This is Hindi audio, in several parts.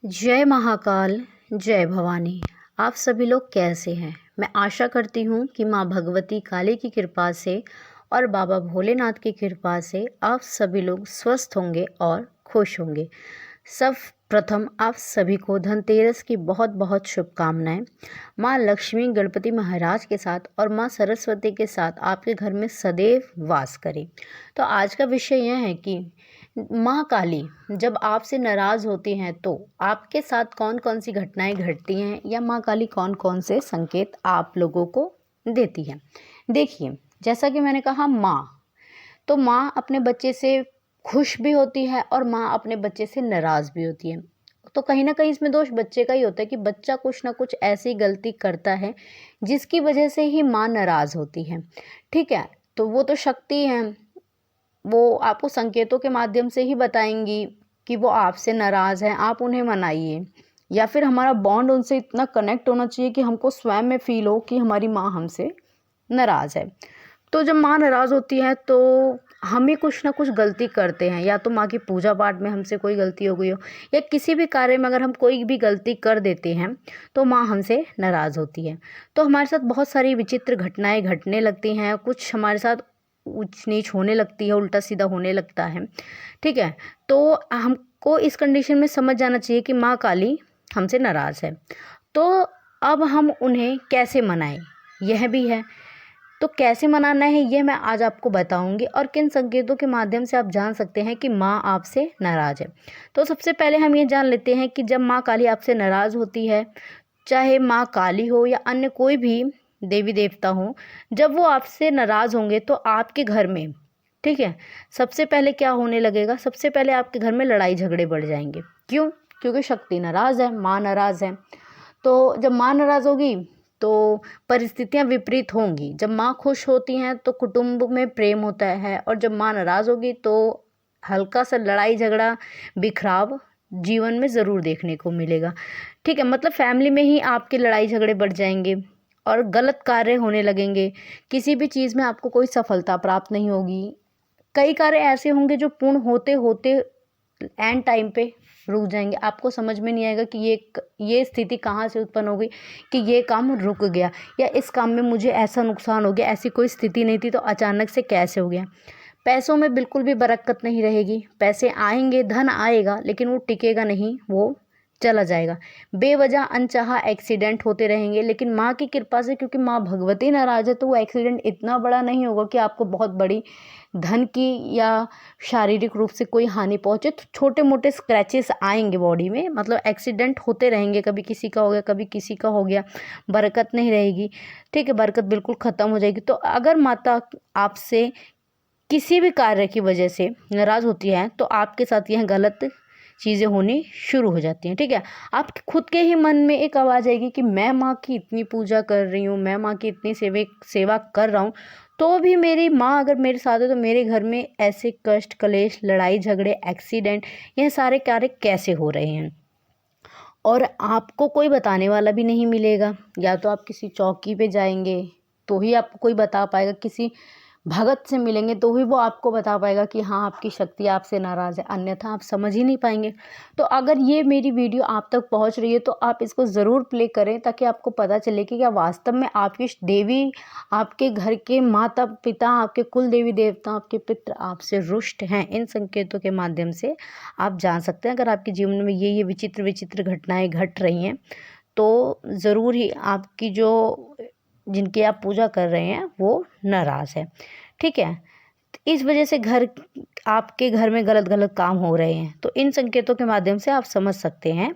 जय महाकाल, जय भवानी। आप सभी लोग कैसे हैं? मैं आशा करती हूँ कि माँ भगवती काली की कृपा से और बाबा भोलेनाथ की कृपा से आप सभी लोग स्वस्थ होंगे और खुश होंगे। सब प्रथम आप सभी को धनतेरस की बहुत बहुत शुभकामनाएं। माँ लक्ष्मी गणपति महाराज के साथ और माँ सरस्वती के साथ आपके घर में सदैव वास करें। तो आज का विषय यह है कि माँ काली जब आपसे नाराज़ होती हैं तो आपके साथ कौन कौन सी घटनाएं घटती हैं या माँ काली कौन कौन से संकेत आप लोगों को देती हैं। देखिए, जैसा कि मैंने कहा तो माँ अपने बच्चे से खुश भी होती है और माँ अपने बच्चे से नाराज़ भी होती है। तो कहीं ना कहीं इसमें दोष बच्चे का ही होता है कि बच्चा कुछ ना कुछ ऐसी गलती करता है जिसकी वजह से ही माँ नाराज़ होती है। ठीक है, तो वो तो शक्ति है, वो आपको संकेतों के माध्यम से ही बताएंगी कि वो आपसे नाराज़ हैं, आप उन्हें मनाइए। या फिर हमारा बॉन्ड उनसे इतना कनेक्ट होना चाहिए कि हमको स्वयं में फील हो कि हमारी माँ हमसे नाराज़ है। तो जब माँ नाराज़ होती है तो हम ही कुछ ना कुछ गलती करते हैं, या तो माँ की पूजा पाठ में हमसे कोई गलती हो गई हो या किसी भी कार्य में अगर हम कोई भी गलती कर देते हैं तो माँ हमसे नाराज़ होती है। तो हमारे साथ बहुत सारी विचित्र घटनाएं घटने लगती हैं, कुछ हमारे साथ ऊंच नीच होने लगती है, उल्टा सीधा होने लगता है। ठीक है, तो हमको इस कंडीशन में समझ जाना चाहिए कि माँ काली हमसे नाराज़ है। तो अब हम उन्हें कैसे मनाएं, यह भी है। तो कैसे मनाना है ये मैं आज आपको बताऊंगी और किन संकेतों के माध्यम से आप जान सकते हैं कि माँ आपसे नाराज़ है। तो सबसे पहले हम ये जान लेते हैं कि जब माँ काली आपसे नाराज़ होती है, चाहे माँ काली हो या अन्य कोई भी देवी देवता हो, जब वो आपसे नाराज़ होंगे तो आपके घर में, ठीक है, सबसे पहले क्या होने लगेगा, सबसे पहले आपके घर में लड़ाई झगड़े बढ़ जाएंगे। क्यों? क्योंकि शक्ति नाराज़ है, माँ नाराज़ है। तो जब माँ नाराज़ होगी तो परिस्थितियां विपरीत होंगी। जब माँ खुश होती हैं तो कुटुंब में प्रेम होता है, और जब माँ नाराज़ होगी तो हल्का सा लड़ाई झगड़ा, बिखराव जीवन में ज़रूर देखने को मिलेगा। ठीक है, मतलब फैमिली में ही आपके लड़ाई झगड़े बढ़ जाएंगे और गलत कार्य होने लगेंगे। किसी भी चीज़ में आपको कोई सफलता प्राप्त नहीं होगी। कई कार्य ऐसे होंगे जो पूर्ण होते होते एंड टाइम पे रुक जाएंगे। आपको समझ में नहीं आएगा कि ये स्थिति कहाँ से उत्पन्न हो गई, कि ये काम रुक गया या इस काम में मुझे ऐसा नुकसान हो गया, ऐसी कोई स्थिति नहीं थी तो अचानक से कैसे हो गया। पैसों में बिल्कुल भी बरकत नहीं रहेगी। पैसे आएंगे, धन आएगा, लेकिन वो टिकेगा नहीं, वो चला जाएगा। बेवजह अनचाहा एक्सीडेंट होते रहेंगे, लेकिन माँ की कृपा से, क्योंकि माँ भगवती नाराज है, तो वो एक्सीडेंट इतना बड़ा नहीं होगा कि आपको बहुत बड़ी धन की या शारीरिक रूप से कोई हानि पहुंचे। तो छोटे मोटे स्क्रैचेस आएंगे बॉडी में, मतलब एक्सीडेंट होते रहेंगे, कभी किसी का हो गया, कभी किसी का हो गया, बरकत नहीं रहेगी। ठीक है, बरकत बिल्कुल ख़त्म हो जाएगी। तो अगर माता आपसे किसी भी कार्य की वजह से नाराज़ होती है तो आपके साथ यह गलत चीज़ें होनी शुरू हो जाती हैं। ठीक है, आप खुद के ही मन में एक आवाज़ आएगी कि मैं माँ की इतनी पूजा कर रही हूँ, मैं माँ की इतनी सेवा कर रहा हूँ, तो भी मेरी माँ अगर मेरे साथ है तो मेरे घर में ऐसे कष्ट कलेश, लड़ाई झगड़े, एक्सीडेंट, यह सारे कार्य कैसे हो रहे हैं। और आपको कोई बताने वाला भी नहीं मिलेगा। या तो आप किसी चौकी पे जाएंगे तो ही आपको कोई बता पाएगा, किसी भगत से मिलेंगे तो ही वो आपको बता पाएगा कि हाँ, आपकी शक्ति आपसे नाराज़ है, अन्यथा आप समझ ही नहीं पाएंगे। तो अगर ये मेरी वीडियो आप तक पहुंच रही है तो आप इसको ज़रूर प्ले करें, ताकि आपको पता चले कि क्या वास्तव में आपकी देवी, आपके घर के माता पिता, आपके कुल देवी देवता, आपके पितृ आपसे रुष्ट हैं। इन संकेतों के माध्यम से आप जान सकते हैं। अगर आपके जीवन में ये विचित्र विचित्र घटनाएं घट रही हैं तो ज़रूर ही आपकी जो, जिनकी आप पूजा कर रहे हैं, वो नाराज़ है। ठीक है, इस वजह से आपके घर में गलत गलत काम हो रहे हैं। तो इन संकेतों के माध्यम से आप समझ सकते हैं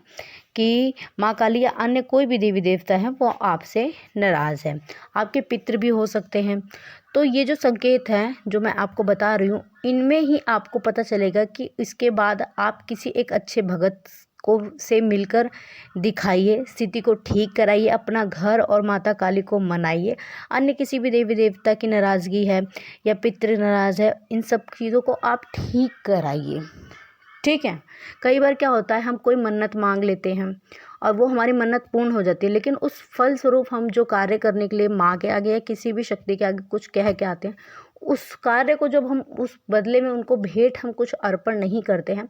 कि माँ काली या अन्य कोई भी देवी देवता है वो आपसे नाराज़ है। आपके पितृ भी हो सकते हैं। तो ये जो संकेत हैं जो मैं आपको बता रही हूँ, इनमें ही आपको पता चलेगा कि इसके बाद आप किसी एक अच्छे भगत को से मिलकर दिखाइए, स्थिति को ठीक कराइए, अपना घर और माता काली को मनाइए। अन्य किसी भी देवी देवता की नाराज़गी है या पितृ नाराज़ है, इन सब चीज़ों को आप ठीक कराइए। ठीक है, कई बार क्या होता है, हम कोई मन्नत मांग लेते हैं और वो हमारी मन्नत पूर्ण हो जाती है, लेकिन उस फल स्वरूप हम जो कार्य करने के लिए माँ के आगे या किसी भी शक्ति के आगे कुछ कह के आते हैं, उस कार्य को जब हम उस बदले में उनको भेंट हम कुछ अर्पण नहीं करते हैं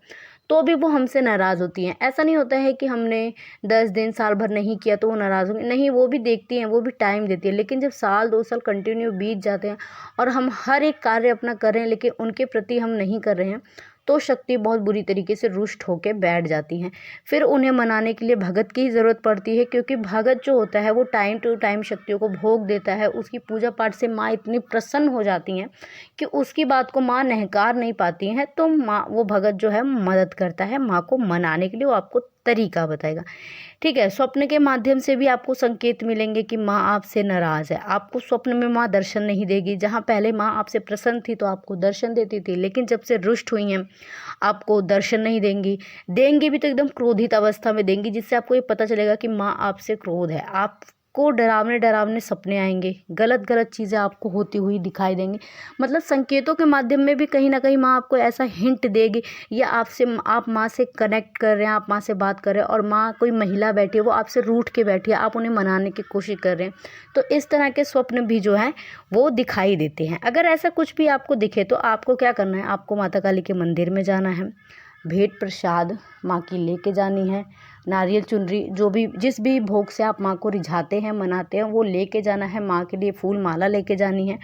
तो भी वो हमसे नाराज़ होती हैं। ऐसा नहीं होता है कि हमने 10 दिन साल भर नहीं किया तो वो नाराज़ होंगी, नहीं, वो भी देखती हैं, वो भी टाइम देती है। लेकिन जब साल 2 साल कंटिन्यू बीत जाते हैं और हम हर एक कार्य अपना कर रहे हैं लेकिन उनके प्रति हम नहीं कर रहे हैं, तो शक्ति बहुत बुरी तरीके से रुष्ट होके बैठ जाती हैं। फिर उन्हें मनाने के लिए भगत की ही ज़रूरत पड़ती है, क्योंकि भगत जो होता है वो टाइम टू टाइम शक्तियों को भोग देता है। उसकी पूजा पाठ से माँ इतनी प्रसन्न हो जाती हैं कि उसकी बात को माँ नकार नहीं पाती हैं, तो माँ वो भगत जो है मदद करता है माँ को मनाने के लिए, वो आपको तरीका बताएगा। ठीक है, स्वप्न के माध्यम से भी आपको संकेत मिलेंगे कि माँ आपसे नाराज़ है। आपको स्वप्न में माँ दर्शन नहीं देगी। जहाँ पहले माँ आपसे प्रसन्न थी तो आपको दर्शन देती थी, लेकिन जब से रुष्ट हुई हैं आपको दर्शन नहीं देंगी। देंगी भी तो एकदम क्रोधित अवस्था में देंगी, जिससे आपको ये पता चलेगा कि माँ आपसे क्रोध है। आपको डरावने डरावने सपने आएंगे, गलत गलत चीज़ें आपको होती हुई दिखाई देंगी। मतलब संकेतों के माध्यम में भी कहीं ना कहीं माँ आपको ऐसा हिंट देगी, या आप माँ से कनेक्ट कर रहे हैं, आप माँ से बात कर रहे हैं और माँ कोई महिला बैठी है, वो आपसे रूठ के बैठी है, आप उन्हें मनाने की कोशिश कर रहे हैं। तो इस तरह के स्वप्न भी जो हैं वो दिखाई देते हैं। अगर ऐसा कुछ भी आपको दिखे तो आपको क्या करना है, आपको माता काली के मंदिर में जाना है, भेंट प्रसाद माँ की लेके जानी है, नारियल चुनरी जो भी जिस भी भोग से आप माँ को रिझाते हैं मनाते हैं वो लेके जाना है, माँ के लिए फूल माला लेके जानी है।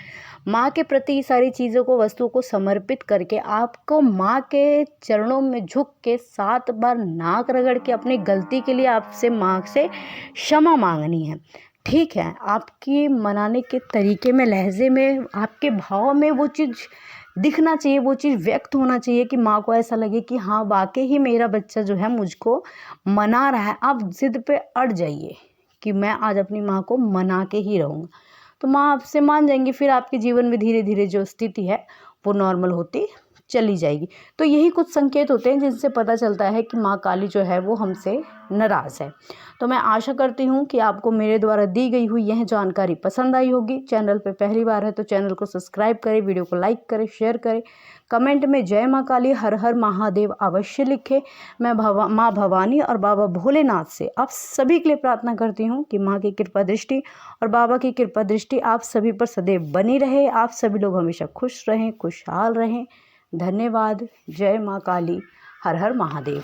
माँ के प्रति सारी चीज़ों को वस्तुओं को समर्पित करके आपको माँ के चरणों में झुक के 7 बार नाक रगड़ के अपनी गलती के लिए आपसे माँ से क्षमा मांगनी है। ठीक है, आपकी मनाने के तरीके में, लहजे में, आपके भाव में वो चीज़ दिखना चाहिए, वो चीज़ व्यक्त होना चाहिए कि माँ को ऐसा लगे कि हाँ वाकई ही मेरा बच्चा जो है मुझको मना रहा है। आप ज़िद पे अड़ जाइए कि मैं आज अपनी माँ को मना के ही रहूँगा, तो माँ आपसे मान जाएंगी। फिर आपके जीवन में धीरे धीरे जो स्थिति है वो नॉर्मल होती चली जाएगी। तो यही कुछ संकेत होते हैं जिनसे पता चलता है कि माँ काली जो है वो हमसे नाराज़ है। तो मैं आशा करती हूँ कि आपको मेरे द्वारा दी गई हुई यह जानकारी पसंद आई होगी। चैनल पे पहली बार है तो चैनल को सब्सक्राइब करें, वीडियो को लाइक करें, शेयर करें, कमेंट में जय माँ काली, हर हर महादेव अवश्य लिखें। मैं माँ भवानी और बाबा भोलेनाथ से आप सभी के लिए प्रार्थना करती हूँ कि माँ की कृपा दृष्टि और बाबा की कृपा दृष्टि आप सभी पर सदैव बनी रहे। आप सभी लोग हमेशा खुश रहें, खुशहाल रहें। धन्यवाद। जय माँ काली, हर हर महादेव।